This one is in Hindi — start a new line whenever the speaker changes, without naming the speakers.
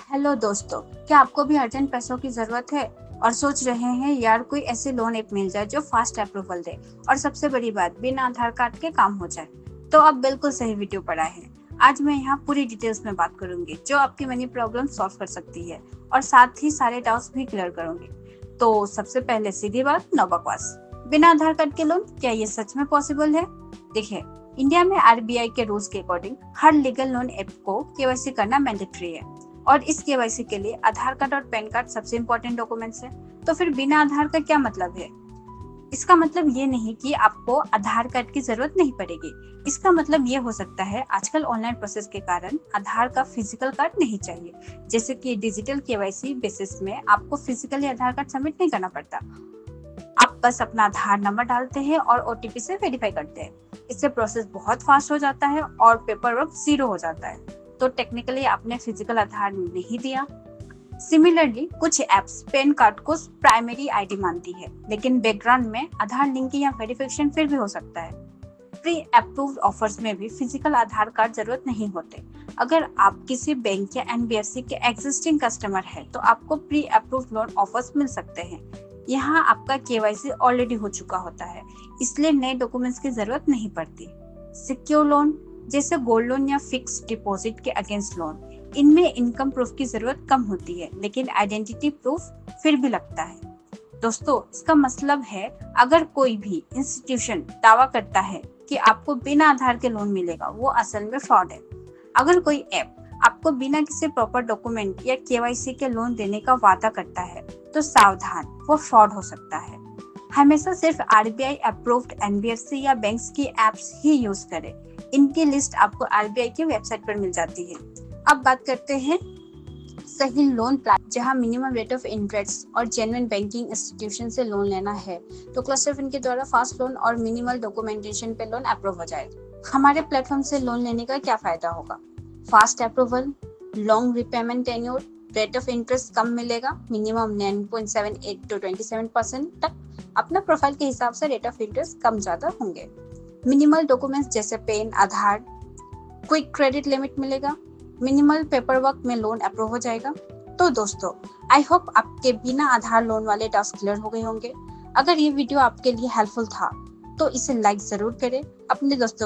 हेलो दोस्तों, क्या आपको भी अर्जेंट पैसों की जरूरत है और सोच रहे हैं यार कोई ऐसी लोन ऐप मिल जाए जो फास्ट अप्रूवल दे और सबसे बड़ी बात बिना आधार कार्ड के काम हो जाए? तो आप बिल्कुल सही वीडियो पढ़ा है। आज मैं यहाँ पूरी डिटेल्स में बात करूंगी जो आपकी मनी प्रॉब्लम सॉल्व कर सकती है और साथ ही सारे डाउट्स भी क्लियर करूंगी। तो सबसे पहले सीधी बात, नो बकवास। बिना आधार कार्ड के लोन, क्या ये सच में पॉसिबल है? देखिए, इंडिया में आरबीआई के रूल्स के अकॉर्डिंग हर लीगल लोन ऐप को केवाईसी करना मैंडेटरी है और इस केवाईसी के लिए आधार कार्ड और पैन कार्ड सबसे इम्पोर्टेंट डॉक्यूमेंट्स है। तो फिर बिना आधार का क्या मतलब है? इसका मतलब ये नहीं कि आपको आधार कार्ड की जरूरत नहीं पड़ेगी। इसका मतलब ये हो सकता है आजकल ऑनलाइन प्रोसेस के कारण आधार का फिजिकल कार्ड नहीं चाहिए। जैसे कि डिजिटल केवाईसी बेसिस में आपको फिजिकली आधार कार्ड सबमिट नहीं करना पड़ता। आप बस अपना आधार नंबर डालते हैं और ओटीपी से वेरीफाई करते हैं। इससे प्रोसेस बहुत फास्ट हो जाता है और पेपर वर्क जीरो हो जाता है। तो टेक्निकली आपने फिजिकल आधार नहीं दिया। सिमिलरली कुछ एप्स पैन कार्ड को प्राइमरी आईडी मानती है, लेकिन बैकग्राउंड में आधार लिंक या वेरिफिकेशन फिर भी हो सकता है। प्री अप्रूव्ड ऑफर्स में भी फिजिकल आधार कार्ड जरूरत नहीं होते। अगर आप किसी बैंक या एनबीएफसी के एग्जिस्टिंग कस्टमर है तो आपको प्री अप्रूव्ड लोन ऑफर्स मिल सकते हैं। यहाँ आपका केवाईसी ऑलरेडी हो चुका होता है, इसलिए नए डॉक्यूमेंट्स की जरूरत नहीं पड़ती। सिक्योर लोन जैसे गोल्ड लोन या फिक्स डिपॉजिट के अगेंस्ट लोन, इनमें इनकम प्रूफ की जरूरत कम होती है, लेकिन आइडेंटिटी प्रूफ फिर भी लगता है। दोस्तों, इसका मतलब है अगर कोई भी इंस्टीट्यूशन दावा करता है कि आपको बिना आधार के लोन मिलेगा, वो असल में फ्रॉड है। अगर कोई ऐप आपको बिना किसी प्रॉपर डॉक्यूमेंट या केवाईसी के लोन देने का वादा करता है तो सावधान, वो फ्रॉड हो सकता है। हमेशा सिर्फ आरबीआई अप्रूव्ड एनबीएफसी या बैंक्स की एप्स ही यूज करें। इनकी लिस्ट आपको आरबीआई की वेबसाइट पर मिल जाती है। अब बात करते हैं सही लोन प्लान, जहां मिनिमम रेट ऑफ इंटरेस्ट और जेन्युइन बैंकिंग इंस्टीट्यूशन से लोन लेना है तो क्लस्टर फंड के द्वारा फास्ट लोन और मिनिमल डॉक्यूमेंटेशन पे लोन अप्रूव हो जाए। हमारे प्लेटफॉर्म से लोन लेने का क्या फायदा होगा? Fast approval, long repayment tenure, rate of interest कम मिलेगा, मिनिमम 9.78 to 27% तक। अपना प्रोफाइल के हिसाब से रेट ऑफ इंटरेस्ट कम ज्यादा होंगे। मिनिमल डॉक्यूमेंट्स जैसे पेन, आधार, क्विक क्रेडिट लिमिट मिलेगा। मिनिमल पेपर वर्क में लोन अप्रूव हो जाएगा। तो दोस्तों, आई होप आपके बिना आधार लोन वाले टास्क क्लियर हो गए होंगे। अगर ये वीडियो आपके लिए हेल्पफुल था तो इसे लाइक जरूर करें, अपने दोस्तों